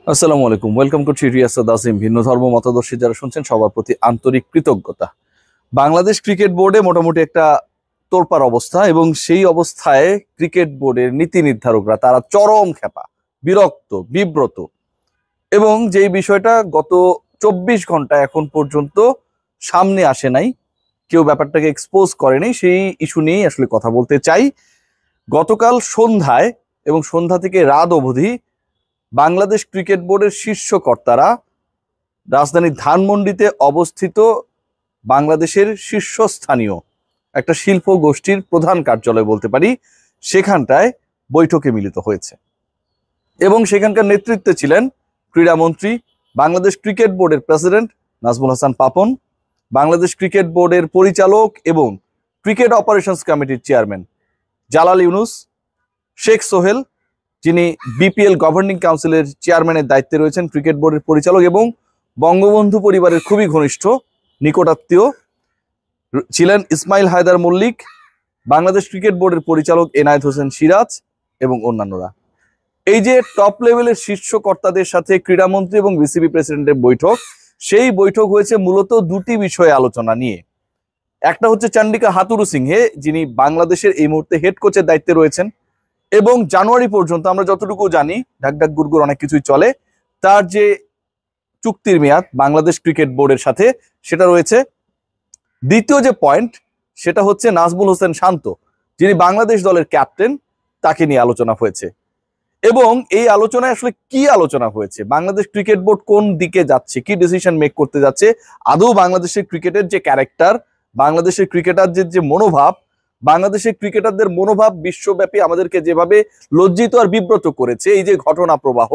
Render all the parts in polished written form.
আসসালামু আলাইকুম, ওয়েলকাম করছি রিয়াসাদ আসিম। ভিন্ন ধর্ম মতাদর্শী যারা শুনছেন সবার প্রতি আন্তরিক কৃতজ্ঞতা। বাংলাদেশ ক্রিকেট বোর্ডে মোটামুটি একটা তোলপাড় অবস্থা, এবং সেই অবস্থায় ক্রিকেট বোর্ডের নীতি নির্ধারকরা তারা চরম খেপা, বিরক্ত, বিব্রত। এবং যেই বিষয়টা গত 24 ঘন্টা এখন পর্যন্ত সামনে আসে নাই, কেউ ব্যাপারটাকে এক্সপোজ করেনি, সেই ইস্যু নিয়েই আসলে কথা বলতে চাই। গতকাল সন্ধ্যায় এবং সন্ধ্যা থেকে রাত অবধি বাংলাদেশ ক্রিকেট বোর্ডের শীর্ষ কর্তারা রাজধানীর ধানমন্ডিতে অবস্থিত বাংলাদেশের শীর্ষস্থানীয় একটা শিল্প গোষ্ঠীর প্রধান কার্যালয় বলতে পারি, সেখানটায় বৈঠকে মিলিত হয়েছে। এবং সেখানকার নেতৃত্বে ছিলেন ক্রীড়ামন্ত্রী, বাংলাদেশ ক্রিকেট বোর্ডের প্রেসিডেন্ট নাজমুল হাসান পাপন, বাংলাদেশ ক্রিকেট বোর্ডের পরিচালক এবং ক্রিকেট অপারেশনস কমিটির চেয়ারম্যান জালাল ইউনুস, শেখ সোহেল যিনি বিপিএল গভর্নিং কাউন্সিলের চেয়ারম্যানের দায়িত্বে রয়েছেন, ক্রিকেট বোর্ডের পরিচালক এবং বঙ্গবন্ধু পরিবারের খুবই ঘনিষ্ঠ নিকটাত্মীয় ছিলেন ইসমাইল হায়দার মল্লিক, বাংলাদেশ ক্রিকেট বোর্ডের পরিচালক এনায়েত হোসেন সিরাজ এবং অন্যান্যরা। এই যে টপ লেভেলের শীর্ষ কর্তাদের সাথে ক্রীড়ামন্ত্রী এবং বিসিবি প্রেসিডেন্টের বৈঠক, সেই বৈঠক হয়েছে মূলত দুটি বিষয়ে আলোচনা নিয়ে। একটা হচ্ছে চন্ডিকা হাথুরুসিংহে, যিনি বাংলাদেশের এই মুহূর্তে হেড কোচের দায়িত্বে রয়েছেন এবং জানুয়ারি পর্যন্ত আমরা যতটুকু জানি ঢাক ঢাক গুড়গুড় অনেক কিছুই চলে, তার যে চুক্তির মেয়াদ বাংলাদেশ ক্রিকেট বোর্ডের সাথে সেটা রয়েছে। দ্বিতীয় যে পয়েন্ট সেটা হচ্ছে নাজমুল হোসেন শান্ত, যিনি বাংলাদেশ দলের ক্যাপ্টেন, তাকে নিয়ে আলোচনা হয়েছে। এবং এই আলোচনায় আসলে কি আলোচনা হয়েছে, বাংলাদেশ ক্রিকেট বোর্ড কোন দিকে যাচ্ছে, কি ডিসিশন মেক করতে যাচ্ছে, আদৌ বাংলাদেশের ক্রিকেটের যে ক্যারেক্টার, বাংলাদেশের ক্রিকেটারদের যে মনোভাব, বাংলাদেশের ক্রিকেটারদের মনোভাব বিশ্বব্যাপী আমাদেরকে যেভাবে লজ্জিত আর বিব্রত করেছে, এই যে ঘটনা প্রবাহ।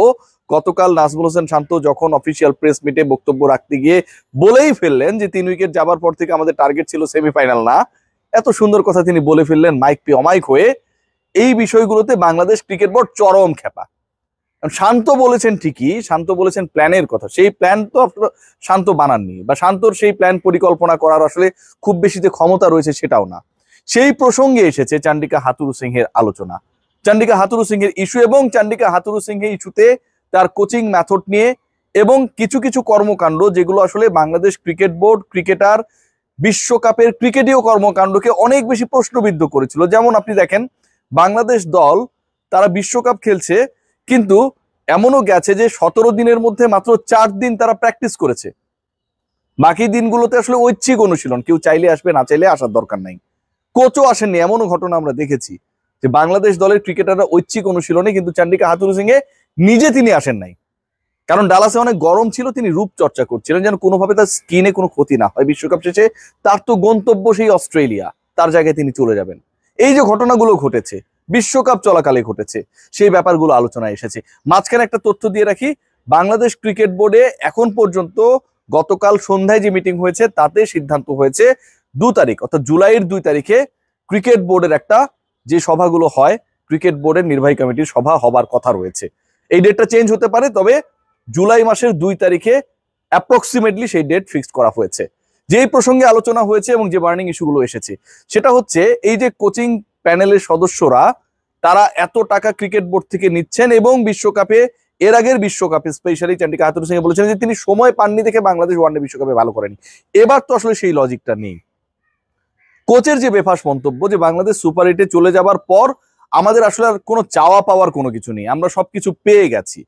গতকাল নাজমুল হোসেন শান্ত যখন অফিসিয়াল প্রেস মিটে বক্তব্য রাখতে গিয়ে বলেই ফেললেন যে 3 উইকেট যাবার পর থেকে আমাদের টার্গেট ছিল সেমিফাইনাল না, এত সুন্দর কথা তিনি বলে ফেললেন মাইক পে অমাইক হয়ে। এই বিষয়গুলোতে বাংলাদেশ ক্রিকেট বোর্ড চরম খেপা। শান্ত বলেছেন ঠিকই, শান্ত বলেছেন প্ল্যানের কথা, সেই প্ল্যান তো শান্ত বানাননি, বা শান্তর সেই প্ল্যান পরিকল্পনা করার আসলে খুব বেশি যে ক্ষমতা রয়েছে সেটাও না। সেই প্রসঙ্গে এসেছে চন্ডিকা হাথুরুসিংহের আলোচনা, চন্ডিকা হাথুরুসিংহের ইস্যু এবং চন্ডিকা হাথুরুসিংহে ইস্যুতে তার কোচিং মেথড নিয়ে এবং কিছু কিছু কর্মকাণ্ড যেগুলো আসলে বাংলাদেশ ক্রিকেট বোর্ড, ক্রিকেটার, বিশ্বকাপের ক্রিকেটীয় কর্মকাণ্ডকে অনেক বেশি প্রশ্নবিদ্ধ করেছিল। যেমন আপনি দেখেন বাংলাদেশ দল তারা বিশ্বকাপ খেলছে, কিন্তু এমনও গেছে যে 17 দিনের মধ্যে মাত্র 4 দিন তারা প্র্যাকটিস করেছে, বাকি দিনগুলোতে আসলে ঐচ্ছিক অনুশীলন, কেউ চাইলে আসবে, না চাইলে আসার দরকার নাই। কোচও আসেননি, এমনও ঘটনা আমরা দেখেছি যে বাংলাদেশ দলের ক্রিকেটাররা ঐচ্ছিক অনুশীলনে, কিন্তু চন্ডিকা হাথুরুসিংহে নিজে তিনি আসেন নাই, কারণ ডালাসে অনেক গরম ছিল, তিনি রূপচর্চা করছিলেন যেন কোনোভাবে তার স্কিনে কোনো ক্ষতি না হয়। বিশ্বকাপ শেষে তার তো গন্তব্য সেই অস্ট্রেলিয়া, তার জায়গায় তিনি চলে যাবেন। এই যে ঘটনাগুলো ঘটেছে বিশ্বকাপ চলাকালে ঘটেছে, সেই ব্যাপারগুলো আলোচনায় এসেছে। মাঝখানে একটা তথ্য দিয়ে রাখি, বাংলাদেশ ক্রিকেট বোর্ডে এখন পর্যন্ত গতকাল সন্ধ্যায় যে মিটিং হয়েছে তাতে সিদ্ধান্ত হয়েছে 2 তারিখ অর্থাৎ জুলাইয়ের 2 তারিখে ক্রিকেট বোর্ডের একটা যে সভাগুলো হয়, ক্রিকেট বোর্ডের নির্বাহী কমিটির সভা হবার কথা রয়েছে। এই ডেটটা চেঞ্জ হতে পারে, তবে জুলাই মাসের 2 তারিখে অ্যাপ্রক্সিমেটলি সেই ডেট ফিক্সড করা হয়েছে। যেই প্রসঙ্গে আলোচনা হয়েছে এবং যে বার্নিং ইস্যুগুলো এসেছে সেটা হচ্ছে এই যে কোচিং প্যানেলের সদস্যরা তারা এত টাকা ক্রিকেট বোর্ড থেকে নিচ্ছেন, এবং বিশ্বকাপে, এর আগের বিশ্বকাপে স্পেশালি চন্ডিকা হাথুরুসিংহে বলেছেন যে তিনি সময় পাননি দেখে বাংলাদেশ ওয়ানডে বিশ্বকাপে ভালো করেনি। এবার তো আসলে সেই লজিকটা নেই। কোচের যে বেফাস মন্তব্য যে বাংলাদেশ সুপার 8-এ চলে যাবার পর আমাদের আসলে আর কোনো চাওয়া পাওয়ার কোনো কিছু নেই, আমরা সবকিছু পেয়ে গেছি,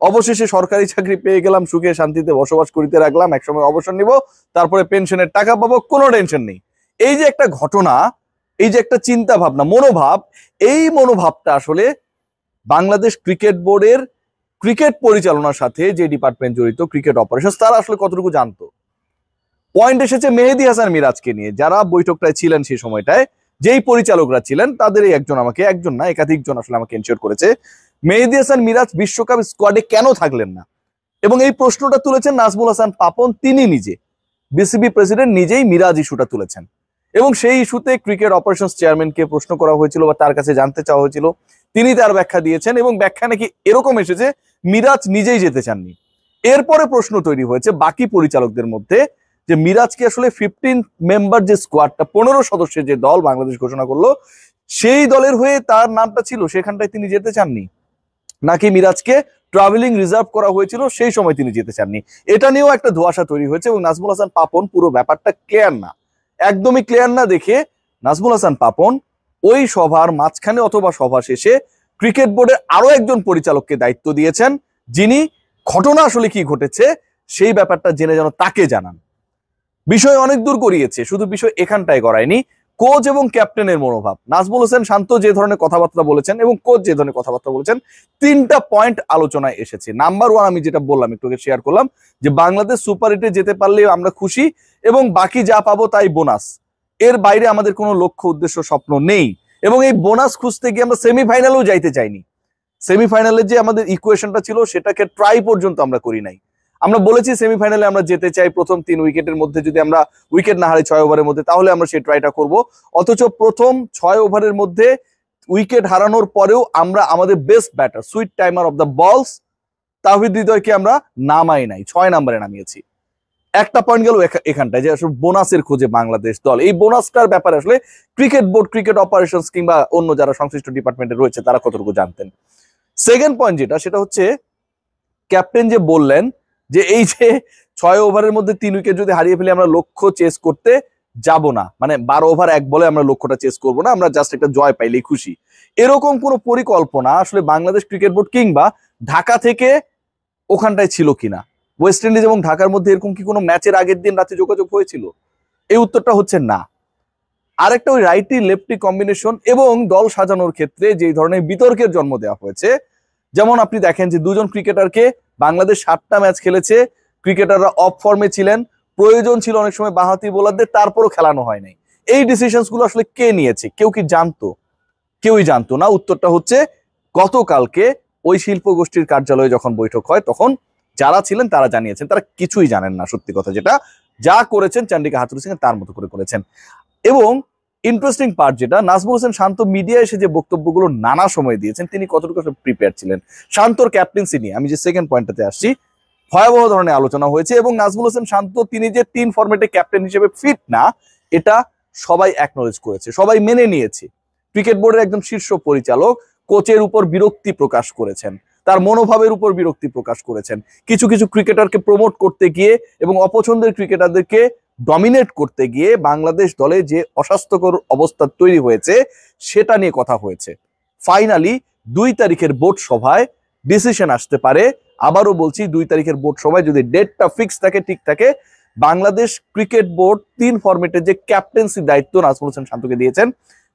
অবশেষে সরকারি চাকরি পেয়ে গেলাম, সুখে শান্তিতে বসবাস করিতে রাখলাম, একসময় অবসর নিব, তারপরে পেনশনের টাকা পাবো, কোনো টেনশন নেই। এই যে একটা ঘটনা, এই যে একটা চিন্তা ভাবনা, মনোভাব, এই মনোভাবটা আসলে বাংলাদেশ ক্রিকেট বোর্ডের ক্রিকেট পরিচালনার সাথে যে ডিপার্টমেন্ট জড়িত, ক্রিকেট অপারেশন, তারা আসলে কতটুকু জানতো। পয়েন্ট এসেছে মেহেদী হাসান মিরাজকে নিয়ে, যারা বৈঠকটায় ছিলেন সেই সময়টায়, যেই পরিচালকরা ছিলেন তাদেরই একজন না একাধিকজন আসলে আমাকে এনশিওর করেছে মেহেদী হাসান মিরাজ বিশ্বকাপ স্কোয়াডে কেন থাকলেন না। এবং এই প্রশ্নটা তুলেছেন নাজমুল হাসান পাপন, তিনি নিজে, বিসিবি প্রেসিডেন্ট নিজেই মিরাজ ইস্যুটা তুলেছেন। এবং সেই ইস্যুতে ক্রিকেট অপারেশনস চেয়ারম্যানকে প্রশ্ন করা হয়েছিল বা তার কাছে জানতে চাওয়া হয়েছিল, তিনি তার ব্যাখ্যা দিয়েছেন এবং ব্যাখ্যা নাকি এরকম এসেছে মিরাজ নিজেই যেতে চাননি। এরপরে প্রশ্ন তৈরি হয়েছে বাকি পরিচালকদের মধ্যে যে মিরাজকে আসলে 15 মেম্বার যে স্কোয়াডটা, 15 সদস্যের যে দল বাংলাদেশ ঘোষণা করলো, সেই দলের হয়ে তার নামটা ছিল, সেখানটায় তিনি যেতে চাননি, নাকি মিরাজকে ট্রাভেলিং রিজার্ভ করা হয়েছিল, সেই সময় তিনি যেতে চাননি। এটা নিয়েও একটা ধোঁয়াশা তৈরি হয়েছে এবং নাজমুল হাসান পাপন পুরো ব্যাপারটা ক্লিয়ার না, একদমই ক্লিয়ার না দেখে নাজমুল হাসান পাপন ওই সভার মাঝখানে অথবা সভা শেষে ক্রিকেট বোর্ডের আরো একজন পরিচালককে দায়িত্ব দিয়েছেন, যিনি ঘটনা আসলে কি ঘটেছে সেই ব্যাপারটা জেনে যেন তাকে জানান। বিষয় অনেক দূর গড়িয়েছে, শুধু বিষয় এখানটায় গড়ায়নি। কোচ এবং ক্যাপ্টেনের মনোভাব, নাজমুল হোসেন শান্ত যে ধরনের কথাবার্তা বলেছেন এবং কোচ যে ধরনের কথাবার্তা বলেছেন, 3টা পয়েন্ট আলোচনায় এসেছে। নাম্বার 1 আমি যেটা বললাম, একটু শেয়ার করলাম যে বাংলাদেশ সুপার 8-এ যেতে পারলে আমরা খুশি এবং বাকি যা পাবো তাই বোনাস, এর বাইরে আমাদের কোনো লক্ষ্য উদ্দেশ্য স্বপ্ন নেই। এবং এই বোনাস খুঁজতে গিয়ে আমরা সেমিফাইনালেও যাইতে চাইনি। সেমিফাইনালে যে আমাদের ইকুয়েশনটা ছিল সেটাকে ট্রাই পর্যন্ত আমরা করি নাই। আমরা বলেছি সেমিফাইনালে আমরা যেতে চাই, প্রথম 3 উইকেটের মধ্যে যদি আমরা উইকেট না হারাই 6 ওভারের মধ্যে, তাহলে আমরা সেই ট্রাইটা করব। অথচ প্রথম 6 ওভারের মধ্যে উইকেট হারানোর পরেও আমরা আমাদের best batter, sweet timer off the বলস তাওহিদ হৃদয়কে আমরা নামাই নাই, 6 নম্বরে নামিয়েছি। একটা পয়েন্ট গেল এখানটায় যে আসলে বোনাসের খোঁজে বাংলাদেশ দল। এই বোনাসটার ব্যাপারে আসলে ক্রিকেট বোর্ড, ক্রিকেট অপারেশনস কিংবা অন্য যারা সংশ্লিষ্ট ডিপার্টমেন্টে রয়েছে তারা কতটুকু জানতেন। সেকেন্ড পয়েন্ট যেটা, সেটা হচ্ছে ক্যাপ্টেন যে বললেন যে এই যে 6 ওভারের মধ্যে 3 উইকেট যদি হারিয়ে ফেলি আমরা লক্ষ্য চেস করতে যাব না, মানে 12 ওভার 1 বলে আমরা লক্ষ্যটা চেস করবো না, আমরা জাস্ট একটা জয় পাইলেই খুশি। এরকম কোন পরিকল্পনা আসলে বাংলাদেশ ক্রিকেট বোর্ড কিংবা ঢাকা থেকে ওখানটায় ছিল কিনা? ওয়েস্ট ইন্ডিজ এবং ঢাকার মধ্যে এরকম কি কোনো ম্যাচের আগের দিন রাতে যোগাযোগ হয়েছিল? এই উত্তরটা হচ্ছে না। আরেকটা ওই রাইটি লেফটি কম্বিনেশন এবং দল সাজানোর ক্ষেত্রে যে ধরনের বিতর্কের জন্ম দেওয়া হয়েছে, যেমন আপনি দেখেন যে 2জন ক্রিকেটারকে বাংলাদেশ 7টা ম্যাচ খেলেছে, ক্রিকেটাররা অফ ফর্মে ছিলেন, প্রয়োজন ছিল অনেক সময় বাঁহাতি বোলারদের, তারপরও খেলানো হয় নাই। এই ডিসিশনস গুলো আসলে কে নিয়েছে? কেউ কি জানতো? কেউই জানতো না। উত্তরটা হচ্ছে গতকালকে ওই শিল্প গোষ্ঠীর কার্যালয়ে যখন বৈঠক হয় তখন যারা ছিলেন তারা জানিয়েছেন তারা কিছুই জানেন না, সত্যি কথা যেটা। যা করেছেন চান্ডিকা হাথুরুসিংহে তার মতো করে করেছেন। এবং ইন্টারেস্টিং পার্ট যেটা, নাজমুল হোসেন শান্ত মিডিয়া এসে যে বক্তব্যগুলো নানা সময় দিয়েছেন, তিনি কতটুকু প্রিপেয়ার ছিলেন? শান্তর ক্যাপ্টেন্সি নিয়ে আমি যে সেকেন্ড পয়েন্টটাতে আসছি, ভয়াবহ ধরনের আলোচনা হয়েছে এবং নাজমুল হোসেন শান্ত তিনি যে 3 ফরম্যাটে ক্যাপ্টেন হিসেবে ফিট না, এটা সবাই অ্যাকনলেজ করেছে, সবাই মেনে নিয়েছে। ক্রিকেট বোর্ডের একদম শীর্ষ পরিচালক কোচের উপর বিরক্তি প্রকাশ করেছেন, তার মনোভাবের উপর বিরক্তি প্রকাশ করেছেন। কিছু কিছু ক্রিকেটারকে প্রমোট করতে গিয়ে এবং অপছন্দের ক্রিকেটারদেরকে ডমিনেট করতে গিয়ে বাংলাদেশ দলে যে অস্বাস্থ্যকর অবস্থা তৈরি হয়েছে সেটা নিয়ে কথা হয়েছে। ফাইনালি 2 তারিখের বোর্ড সভায় ডিসিশন আসতে পারে। আবারও বলছি, 2 তারিখের বোর্ড সভায় যদি ডেটটা ফিক্স থাকে, ঠিক থাকে, বাংলাদেশ ক্রিকেট বোর্ড 3 ফরম্যাটের যে ক্যাপ্টেন্সি দায়িত্ব নাজমুল হোসেন শান্তকে দিয়েছেন,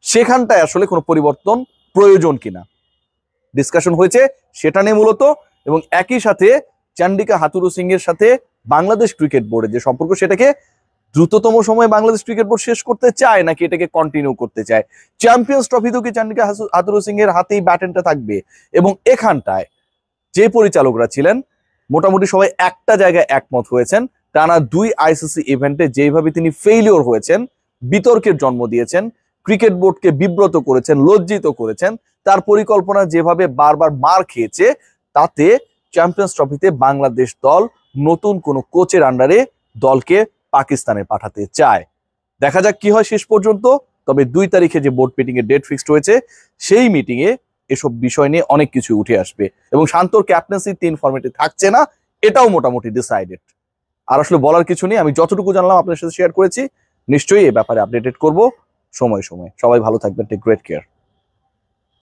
সেখানটায় আসলে কোনো পরিবর্তন প্রয়োজন কিনা ডিসকাশন হয়েছে, সেটা নিয়ে মূলত। এবং একই সাথে চান্ডিকা হাথুরুসিংহের সাথে বাংলাদেশ ক্রিকেট বোর্ডের যে সম্পর্ক, সেটাকে দ্রুততম সময়ে বাংলাদেশ ক্রিকেট বোর্ড শেষ করতে চায় নাকি এটাকে কন্টিনিউ করতে চায়। চ্যাম্পিয়ন্স ট্রফিতেও কি চান্ডিকা হাথুরুসিংহের হাতেই ব্যাটনটা থাকবে? এবং এখানটায় যে পরিচালকরা ছিলেন মোটামুটি সবাই একটা জায়গায় একমত হয়েছেন, টানা 2 আইসিসি ইভেন্টে যেভাবে তিনি ফেইলিওর হয়েছেন, বিতর্কের জন্ম দিয়েছেন, ক্রিকেট বোর্ডকে বিব্রত করেছেন, লজ্জিত করেছেন, তার পরিকল্পনা যেভাবে বারবার মার খেয়েছে, তাতে চ্যাম্পিয়ন্স ট্রফিতে বাংলাদেশ দল নতুন কোন কোচের আন্ডারে দলকে পাকিস্তানে পাঠাতে চায়। দেখা যাক কি হয় শেষ পর্যন্ত। তবে 2 তারিখে যে বোর্ড মিটিং এর ডেট ফিক্সড হয়েছে, সেই মিটিং এ এসব বিষয় নিয়ে অনেক কিছু উঠে আসবে এবং শান্তর ক্যাপ্টেন্সি 3 ফরম্যাটে থাকছে না, এটাও মোটামুটি ডিসাইডেড। আর আসলে বলার কিছু নেই, আমি যতটুকু জানলাম আপনার সাথে শেয়ার করেছি। নিশ্চয়ই এই ব্যাপারে আপডেটেড করব সময় সময়। সবাই ভালো থাকবেন, টেক গ্রেট কেয়ার।